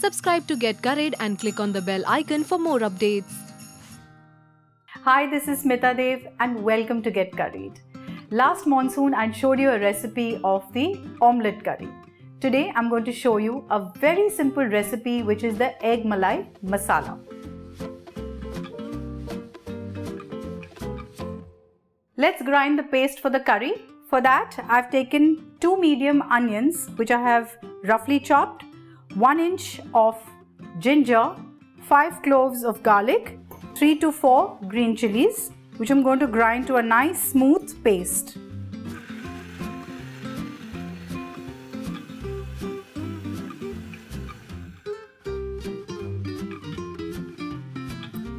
Subscribe to Get Curried and click on the bell icon for more updates. Hi, this is Smita Dev and welcome to Get Curried. Last monsoon I showed you a recipe of the omelette curry. Today I'm going to show you a very simple recipe which is the Egg Malai Masala. Let's grind the paste for the curry. For that I've taken 2 medium onions which I have roughly chopped, 1 inch of ginger, 5 cloves of garlic, 3 to 4 green chillies which I'm going to grind to a nice smooth paste.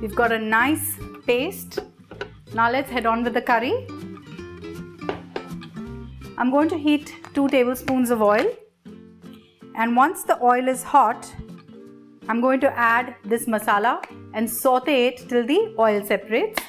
We've got a nice paste. Now let's head on with the curry. I'm going to heat 2 tablespoons of oil, and once the oil is hot, I'm going to add this masala and saute it till the oil separates.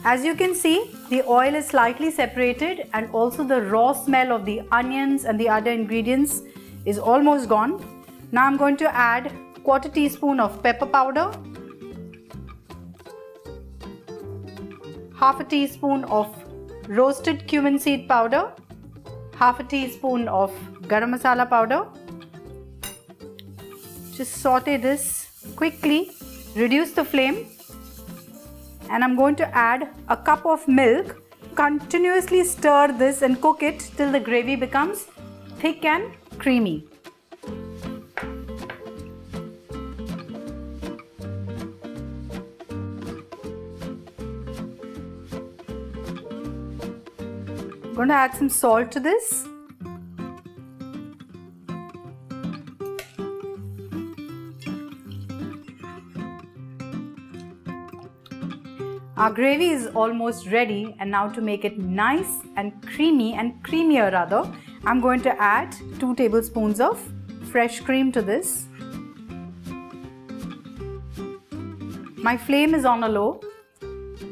As you can see, the oil is slightly separated and also the raw smell of the onions and the other ingredients is almost gone. Now I'm going to add 1/4 teaspoon of pepper powder, 1/2 teaspoon of roasted cumin seed powder, 1/2 teaspoon of Garam Masala powder. Just saute this quickly, reduce the flame, and I'm going to add a cup of milk. Continuously stir this and cook it till the gravy becomes thick and creamy. I'm going to add some salt to this. Our gravy is almost ready, and now to make it nice and creamier rather, I'm going to add 2 tablespoons of fresh cream to this. My flame is on a low.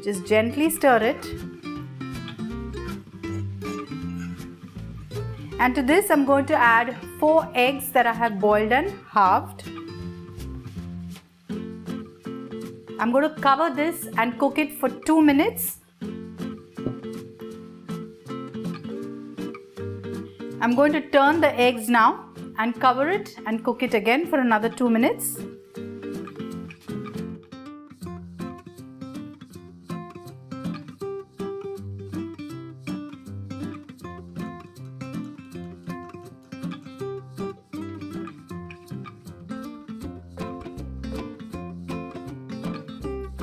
Just gently stir it. And to this I'm going to add 4 eggs that I have boiled and halved. I'm going to cover this and cook it for 2 minutes. I'm going to turn the eggs now and cover it and cook it again for another 2 minutes.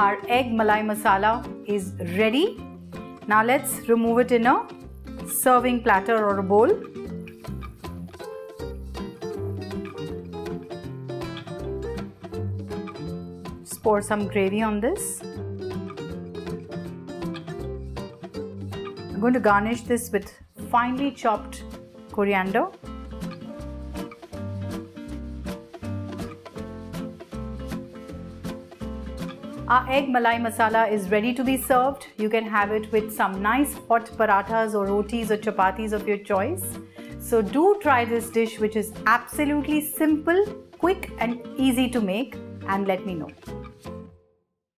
Our Egg Malai Masala is ready. Now let's remove it in a serving platter or a bowl. Just pour some gravy on this. I'm going to garnish this with finely chopped coriander. Our Egg Malai Masala is ready to be served. You can have it with some nice hot parathas or rotis or chapatis of your choice. So do try this dish, which is absolutely simple, quick and easy to make, and let me know.